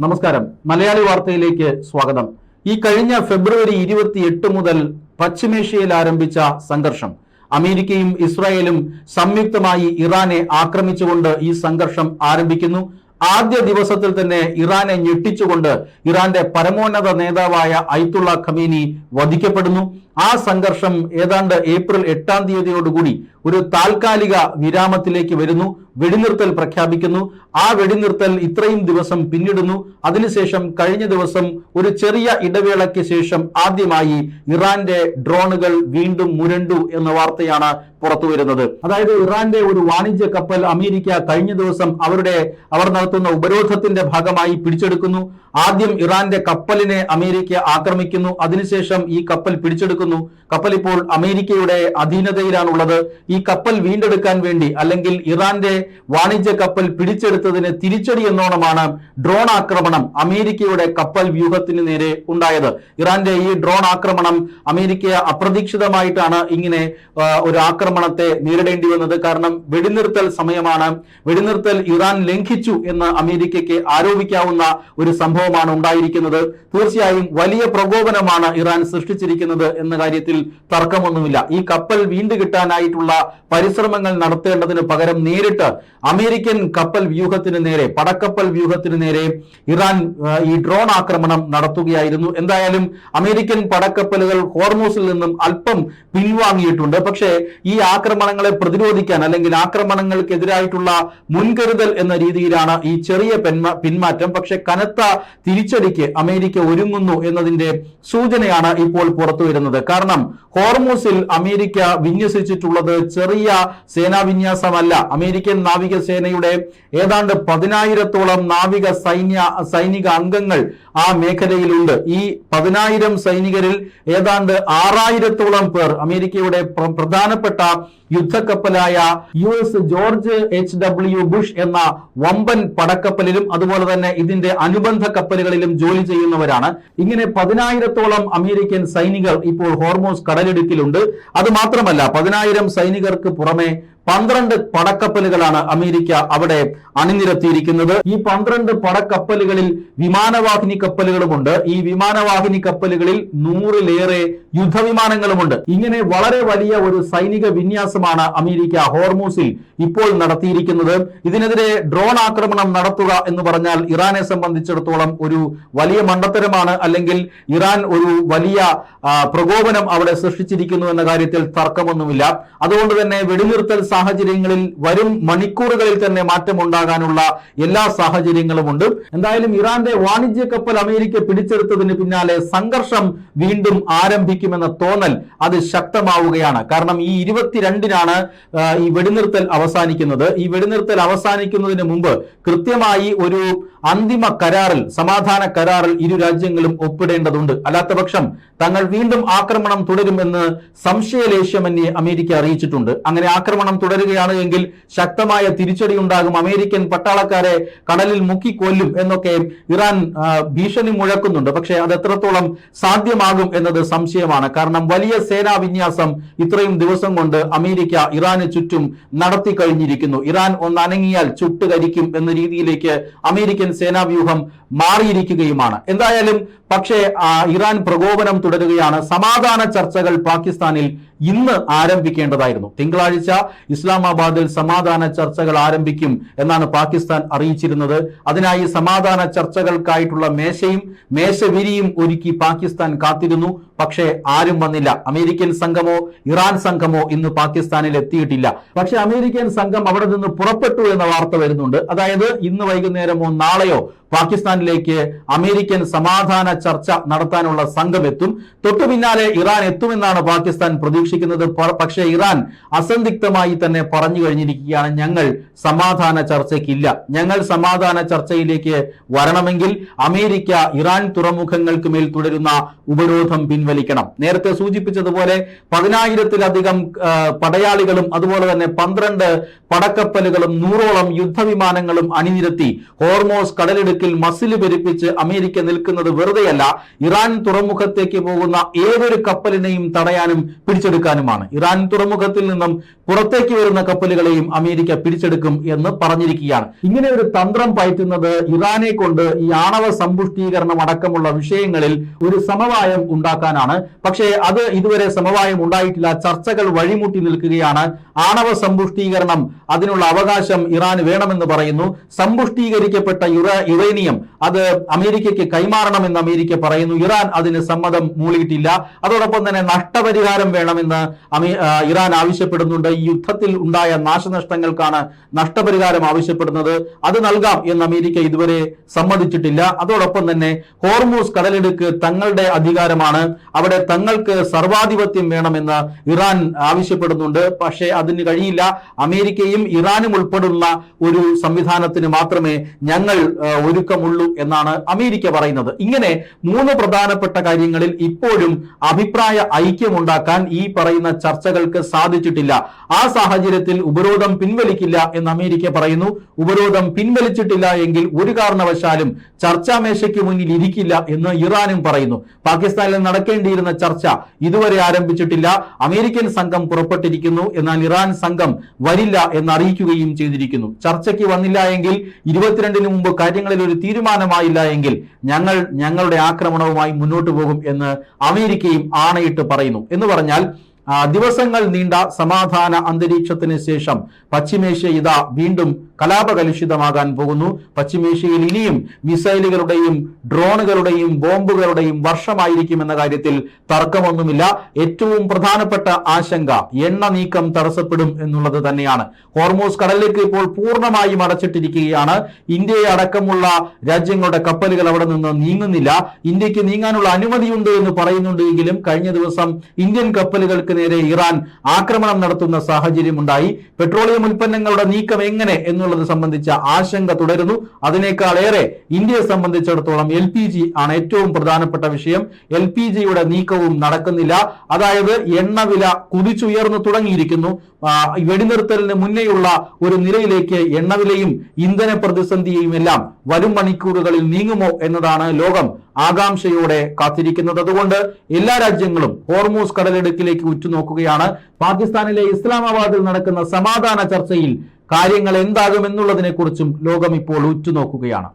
നമസ്കാരം. മലയാളി വാർത്തയിലേക്ക് സ്വാഗതം. ഈ കഴിഞ്ഞ ഫെബ്രുവരി 28 മുതൽ പശ്ചിമേഷ്യയിൽ ആരംഭിച്ച സംഘർഷം, അമേരിക്കയും ഇസ്രായേലും സംയുക്തമായി ഇറാനെ ആക്രമിച്ചുകൊണ്ട് ഈ സംഘർഷം ആരംഭിക്കുന്നു. ആദ്യ ദിവസത്തിൽ തന്നെ ഇറാനെ ഞെട്ടിച്ചുകൊണ്ട് ഇറാന്റെ പരമോന്നത നേതാവായ അയത്തുള്ള ഖമീനി വധിക്കപ്പെടുന്നു. ആ സംഘർഷം ഏതാണ്ട് ഏപ്രിൽ 8-ാം തീയതിയോടുകൂടി ഒരു താൽക്കാലിക വിരാമത്തിലേക്ക് വരുന്നു. വെടിനിർത്തൽ പ്രഖ്യാപിക്കുന്നു. ആ വെടിനിർത്തൽ ഇത്രയും ദിവസം പിന്നിടുന്നു. അതിനുശേഷം കഴിഞ്ഞ ദിവസം ഒരു ചെറിയ ഇടവേളയ്ക്ക് ശേഷം ആദ്യമായി ഇറാന്റെ ഡ്രോണുകൾ വീണ്ടും മുരണ്ടു എന്ന വാർത്തയാണ് പുറത്തു വരുന്നത്. അതായത് ഇറാന്റെ ഒരു വാണിജ്യ കപ്പൽ അമേരിക്ക കഴിഞ്ഞ ദിവസം അവർ നടത്തുന്ന ഉപരോധത്തിന്റെ ഭാഗമായി പിടിച്ചെടുക്കുന്നു. ആദ്യം ഇറാന്റെ കപ്പലിനെ അമേരിക്ക ആക്രമിക്കുന്നു. അതിനുശേഷം ഈ കപ്പൽ പിടിച്ചെടുക്കുന്നു. കപ്പൽ ഇപ്പോൾ അമേരിക്കയുടെ അധീനതയിലാണുള്ളത്. ഈ കപ്പൽ വീണ്ടെടുക്കാൻ വേണ്ടി, അല്ലെങ്കിൽ ഇറാന്റെ വാണിജ്യ കപ്പൽ പിടിച്ചെടുത്തതിന് തിരിച്ചടി എന്നോണമാണ് ഡ്രോൺ ആക്രമണം അമേരിക്കയുടെ കപ്പൽ വ്യൂഹത്തിന് നേരെ ഉണ്ടായത്. ഇറാന്റെ ഈ ഡ്രോൺ ആക്രമണം അമേരിക്ക അപ്രതീക്ഷിതമായിട്ടാണ് ഇങ്ങനെ ഒരു ആക്രമണത്തെ നേരിടേണ്ടി വന്നത്. കാരണം വെടിനിർത്തൽ സമയമാണ്. വെടിനിർത്തൽ ഇറാൻ ലംഘിച്ചു എന്ന് അമേരിക്കയ്ക്ക് ആരോപിക്കാവുന്ന ഒരു സംഭവമാണ് ഉണ്ടായിരിക്കുന്നത്. തീർച്ചയായും വലിയ പ്രകോപനമാണ് ഇറാൻ സൃഷ്ടിച്ചിരിക്കുന്നത് എന്ന കാര്യത്തിൽ തർക്കമൊന്നുമില്ല. ഈ കപ്പൽ വീണ്ടു കിട്ടാനായിട്ടുള്ള പരിശ്രമങ്ങൾ നടത്തേണ്ടതിന് പകരം നേരിട്ട് അമേരിക്കൻ കപ്പൽ വ്യൂഹത്തിന് നേരെ, പടക്കപ്പൽ വ്യൂഹത്തിന് നേരെ ഇറാൻ ഈ ഡ്രോൺ ആക്രമണം നടത്തുകയായിരുന്നു. എന്തായാലും അമേരിക്കൻ പടക്കപ്പലുകൾ ഹോർമൂസിൽ നിന്നും അല്പം പിൻവാങ്ങിയിട്ടുണ്ട്. പക്ഷേ ഈ ആക്രമണങ്ങളെ പ്രതിരോധിക്കാൻ, അല്ലെങ്കിൽ ആക്രമണങ്ങൾക്കെതിരായിട്ടുള്ള മുൻകരുതൽ എന്ന രീതിയിലാണ് ഈ ചെറിയ പിന്മാറ്റം. പക്ഷെ കനത്ത തിരിച്ചടിക്ക് അമേരിക്ക ഒരുങ്ങുന്നു എന്നതിന്റെ സൂചനയാണ് ഇപ്പോൾ പുറത്തു വരുന്നത്. കാരണം ഹോർമൂസിൽ അമേരിക്ക വിന്യസിച്ചിട്ടുള്ളത് ചെറിയ സേനാ വിന്യാസമല്ല. അമേരിക്കൻ നാവികസേനയുടെ ഏതാണ്ട് 10,000-ഓളം സൈനിക അംഗങ്ങൾ ആ മേഖലയിലുണ്ട്. ഈ 10,000 സൈനികരിൽ ഏതാണ്ട് 6,000-ഓളം പേർ അമേരിക്കയുടെ പ്രധാനപ്പെട്ട യുദ്ധക്കപ്പലായ US ജോർജ് H.W. ബുഷ് എന്ന വമ്പൻ പടക്കപ്പലിലും അതുപോലെ തന്നെ ഇതിന്റെ അനുബന്ധ കപ്പലുകളിലും ജോലി ചെയ്യുന്നവരാണ്. ഇങ്ങനെ 10,000-ഓളം അമേരിക്കൻ സൈനികർ ഇപ്പോൾ ഹോർമൂസ് കടലിടുക്കിലുണ്ട്. അത് മാത്രമല്ല, 10,000 സൈനികർക്ക് പുറമെ 12 പടക്കപ്പലുകളാണ് അമേരിക്ക അവിടെ അണിനിരത്തിയിരിക്കുന്നത്. ഈ 12 പടക്കപ്പലുകളിൽ വിമാനവാഹിനി കപ്പലുകളുമുണ്ട്. ഈ വിമാനവാഹിനി കപ്പലുകളിൽ 100-ലേറെ യുദ്ധവിമാനങ്ങളുമുണ്ട്. ഇങ്ങനെ വളരെ വലിയ ഒരു സൈനിക വിന്യാസമാണ് അമേരിക്ക ഹോർമൂസിൽ ഇപ്പോൾ നടത്തിയിരിക്കുന്നത്. ഇതിനെതിരെ ഡ്രോൺ ആക്രമണം നടത്തുക എന്ന് പറഞ്ഞാൽ ഇറാനെ സംബന്ധിച്ചിടത്തോളം ഒരു വലിയ മണ്ടത്തരമാണ്, അല്ലെങ്കിൽ ഇറാൻ ഒരു വലിയ പ്രകോപനം അവിടെ സൃഷ്ടിച്ചിരിക്കുന്നു എന്ന കാര്യത്തിൽ തർക്കമൊന്നുമില്ല. അതുകൊണ്ട് തന്നെ വെടിനിർത്തൽ സാഹചര്യങ്ങളിൽ വരും മണിക്കൂറുകളിൽ തന്നെ മാറ്റമുണ്ടാകാനുള്ള എല്ലാ സാഹചര്യങ്ങളുമുണ്ട്. എന്തായാലും ഇറാന്റെ വാണിജ്യ കപ്പൽ അമേരിക്ക പിടിച്ചെടുത്തതിന് പിന്നാലെ സംഘർഷം വീണ്ടും ആരംഭിക്കുമെന്ന തോന്നൽ അത് ശക്തമാവുകയാണ്. കാരണം ഈ 22-നാണ് ഈ വെടിനിർത്തൽ അവസാനിക്കുന്നത്. ഈ വെടിനിർത്തൽ അവസാനിക്കുന്നതിന് മുമ്പ് കൃത്യമായി ഒരു അന്തിമ കരാറിൽ, സമാധാന കരാറിൽ ഇരു രാജ്യങ്ങളും ഒപ്പിടേണ്ടതുണ്ട്. അല്ലാത്തപക്ഷം തങ്ങൾ വീണ്ടും ആക്രമണം തുടരുമെന്ന് സംശയലേശമന്യേ അമേരിക്ക അറിയിച്ചിട്ടുണ്ട്. അങ്ങനെ ആക്രമണം തുടരുകയാണ് എങ്കിൽ ശക്തമായ തിരിച്ചടി ഉണ്ടാകും, അമേരിക്കൻ പട്ടാളക്കാരെ കടലിൽ മുക്കിക്കൊല്ലും എന്നൊക്കെ ഇറാൻ ഭീഷണി മുഴക്കുന്നുണ്ട്. പക്ഷേ അത് എത്രത്തോളം സാധ്യമാകും എന്നത് സംശയമാണ്. കാരണം വലിയ സേനാ വിന്യാസം ഇത്രയും ദിവസം കൊണ്ട് അമേരിക്ക ഇറാന് ചുറ്റും നടത്തി കഴിഞ്ഞിരിക്കുന്നു. ഇറാൻ ഒന്ന് അനങ്ങിയാൽ ചുട്ടുകരിക്കും എന്ന രീതിയിലേക്ക് അമേരിക്കൻ സേനാവ്യൂഹം മാറിയിരിക്കുകയുമാണ്. എന്തായാലും പക്ഷേ ഇറാൻ പ്രകോപനം തുടരുകയാണ്. സമാധാന ചർച്ചകൾ പാകിസ്ഥാനിൽ ഇന്ന് ആരംഭിക്കേണ്ടതായിരുന്നു. തിങ്കളാഴ്ച ഇസ്ലാമാബാദിൽ സമാധാന ചർച്ചകൾ ആരംഭിക്കും എന്നാണ് പാകിസ്ഥാൻ അറിയിച്ചിരുന്നത്. അതിനായി സമാധാന ചർച്ചകൾക്കായിട്ടുള്ള മേശവിരിയും ഒരുക്കി പാകിസ്ഥാൻ കാത്തിരുന്നു. പക്ഷേ ആരും വന്നില്ല. അമേരിക്കൻ സംഘമോ ഇറാൻ സംഘമോ ഇന്ന് പാകിസ്ഥാനിൽ എത്തിയിട്ടില്ല. പക്ഷെ അമേരിക്കൻ സംഘം അവിടെ നിന്ന് പുറപ്പെട്ടു എന്ന വാർത്ത വരുന്നുണ്ട്. അതായത് ഇന്ന് വൈകുന്നേരമോ നാളെയോ പാകിസ്ഥാനിലേക്ക് അമേരിക്കൻ സമാധാന ചർച്ച നടത്താനുള്ള സംഘം എത്തും. തൊട്ടു പിന്നാലെ ഇറാൻ എത്തുമെന്നാണ് പാകിസ്ഥാൻ പ്രതീക്ഷിക്കുന്നത്. പക്ഷേ ഇറാൻ അസന്ദിഗ്ധമായി തന്നെ പറഞ്ഞു കഴിഞ്ഞിരിക്കുകയാണ്, ഞങ്ങൾ സമാധാന ചർച്ചയ്ക്കില്ല. ഞങ്ങൾ സമാധാന ചർച്ചയിലേക്ക് വരണമെങ്കിൽ അമേരിക്ക ഇറാൻ തുറമുഖങ്ങൾക്ക് മേൽ തുടരുന്ന ഉപരോധം പിൻവലിക്കണം. പിൻവലിക്കണം. നേരത്തെ സൂചിപ്പിച്ചതുപോലെ 10,000-ലധികം പടയാളികളും അതുപോലെ തന്നെ 12 പടക്കപ്പലുകളും 100ഓളം യുദ്ധവിമാനങ്ങളും അണിനിരത്തി ഹോർമോസ് കടലിടുക്കിൽ മസിൽ പെരുപ്പിച്ച് അമേരിക്ക നിൽക്കുന്നത് വെറുതെയല്ല. ഇറാൻ തുറമുഖത്തേക്ക് പോകുന്ന ഏതൊരു കപ്പലിനെയും തടയാനും പിടിച്ചെടുക്കാനുമാണ്. ഇറാൻ തുറമുഖത്തിൽ നിന്നും പുറത്തേക്ക് വരുന്ന കപ്പലുകളെയും അമേരിക്ക പിടിച്ചെടുക്കും എന്ന് പറഞ്ഞിരിക്കുകയാണ്. ഇങ്ങനെ ഒരു തന്ത്രം പയറ്റുന്നത് ഇറാനെ കൊണ്ട് ഈ ആണവ സമ്പുഷ്ടീകരണം അടക്കമുള്ള വിഷയങ്ങളിൽ ഒരു സമവായം ഉണ്ടാക്കാനാണ്. പക്ഷേ അത് ഇതുവരെ സമവായം ഉണ്ടായിട്ടില്ല. ചർച്ചകൾ വഴിമുട്ടി നിൽക്കുകയാണ്. ആണവ സമ്പുഷ്ടീകരണം, അതിനുള്ള അവകാശം ഇറാന് വേണമെന്ന് പറയുന്നു. സമ്പുഷ്ടീകരിക്കപ്പെട്ട യുറേനിയം അത് അമേരിക്കയ്ക്ക് കൈമാറണമെന്ന് അമേരിക്ക പറയുന്നു. ഇറാൻ അതിന് സമ്മതം മൂളിയിട്ടില്ല. അതോടൊപ്പം തന്നെ നഷ്ടപരിഹാരം വേണമെന്ന് ഇറാൻ ആവശ്യപ്പെടുന്നുണ്ട്. ഈ യുദ്ധത്തിൽ ഉണ്ടായ നാശനഷ്ടങ്ങൾക്കാണ് നഷ്ടപരിഹാരം ആവശ്യപ്പെടുന്നത്. അത് നൽകാം എന്ന് അമേരിക്ക ഇതുവരെ സമ്മതിച്ചിട്ടില്ല. അതോടൊപ്പം തന്നെ ഹോർമൂസ് കടലിടുക്ക് തങ്ങളുടെ അധികാരമാണ്, അവിടെ തങ്ങൾക്ക് സർവാധിപത്യം വേണമെന്ന് ഇറാൻ ആവശ്യപ്പെടുന്നുണ്ട്. പക്ഷേ അതിന് കഴിയില്ല. അമേരിക്കയും ഇറാനും ഉൾപ്പെടുന്ന ഒരു സംവിധാനത്തിന് മാത്രമേ ഞങ്ങൾ ഒരുക്കമുള്ളൂ എന്നാണ് അമേരിക്ക പറയുന്നത്. ഇങ്ങനെ 3 പ്രധാനപ്പെട്ട കാര്യങ്ങളിൽ ഇപ്പോഴും അഭിപ്രായ ഐക്യമുണ്ടാക്കാൻ ഈ പറയുന്ന ചർച്ചകൾക്ക് സാധിച്ചിട്ടില്ല. ആ സാഹചര്യത്തിൽ ഉപരോധം പിൻവലിക്കില്ല എന്ന് അമേരിക്ക പറയുന്നു. ഉപരോധം പിൻവലിച്ചിട്ടില്ല എങ്കിൽ ഒരു കാരണവശാലും ചർച്ചാമേശയ്ക്ക് മുന്നിൽ ഇരിക്കില്ല എന്ന് ഇറാനും പറയുന്നു. പാകിസ്ഥാനിൽ നടക്കേണ്ടിയിരുന്ന ചർച്ച ഇതുവരെ ആരംഭിച്ചിട്ടില്ല. അമേരിക്കൻ സംഘം പുറപ്പെട്ടിരിക്കുന്നു. എന്നാൽ ഇറാൻ സംഘം വരില്ല എന്ന് അറിയിക്കുകയും ചെയ്തിരിക്കുന്നു. ചർച്ചയ്ക്ക് വന്നില്ല എങ്കിൽ 22-ന് മുമ്പ് കാര്യങ്ങളിൽ ഒരു തീരുമാനമായില്ല എങ്കിൽ ഞങ്ങളുടെ ആക്രമണവുമായി മുന്നോട്ട് പോകും എന്ന് അമേരിക്കയും ആണയിട്ട് പറയുന്നു. എന്ന് പറഞ്ഞാൽ ദിവസങ്ങൾ നീണ്ട സമാധാന അന്തരീക്ഷത്തിന് ശേഷം പശ്ചിമേഷ്യ ഇതാ വീണ്ടും കലാപകലുഷിതമാകാൻ പോകുന്നു. പശ്ചിമേഷ്യയിൽ ഇനിയും മിസൈലുകളുടെയും ഡ്രോണുകളുടെയും ബോംബുകളുടെയും വർഷമായിരിക്കുമെന്ന കാര്യത്തിൽ തർക്കമൊന്നുമില്ല. ഏറ്റവും പ്രധാനപ്പെട്ട ആശങ്ക എണ്ണ നീക്കം തടസ്സപ്പെടും എന്നുള്ളത് തന്നെയാണ്. ഹോർമൂസ് കടലിലേക്ക് ഇപ്പോൾ പൂർണ്ണമായും അടച്ചിട്ടിരിക്കുകയാണ്. ഇന്ത്യയെ അടക്കമുള്ള രാജ്യങ്ങളുടെ കപ്പലുകൾ അവിടെ നിന്ന് നീങ്ങുന്നില്ല. ഇന്ത്യക്ക് നീങ്ങാനുള്ള അനുമതിയുണ്ട് എന്ന് പറയുന്നുണ്ടെങ്കിലും കഴിഞ്ഞ ദിവസം ഇന്ത്യൻ കപ്പലുകൾക്ക് നേരെ ഇറാൻ ആക്രമണം നടത്തുന്ന സാഹചര്യം ഉണ്ടായി. പെട്രോളിയം ഉൽപ്പന്നങ്ങളുടെ നീക്കം എങ്ങനെ എന്നുള്ളത് സംബന്ധിച്ച ആശങ്ക തുടരുന്നു. അതിനേക്കാളേറെ ഇന്ത്യയെ സംബന്ധിച്ചിടത്തോളം LPG ആണ് ഏറ്റവും പ്രധാനപ്പെട്ട വിഷയം. LPGയുടെ നീക്കവും നടക്കുന്നില്ല. അതായത് എണ്ണവില കുതിച്ചുയർന്നു തുടങ്ങിയിരിക്കുന്നു. വെടിനിർത്തലിന് മുന്നേയുള്ള ഒരു നിലയിലേക്ക് എണ്ണവിലയും ഇന്ധന പ്രതിസന്ധിയും എല്ലാം വരും മണിക്കൂറുകളിൽ നീങ്ങുമോ എന്നതാണ് ലോകം ആകാംക്ഷയോടെ കാത്തിരിക്കുന്നത്. അതുകൊണ്ട് എല്ലാ രാജ്യങ്ങളും ഹോർമൂസ് കടലിടുക്കിലേക്ക് ഉറ്റുനോക്കുകയാണ്. പാകിസ്ഥാനിലെ ഇസ്ലാമാബാദിൽ നടക്കുന്ന സമാധാന ചർച്ചയിൽ കാര്യങ്ങൾ എന്താകുമെന്നുള്ളതിനെ കുറിച്ചും ലോകം ഇപ്പോൾ ഉറ്റുനോക്കുകയാണ്.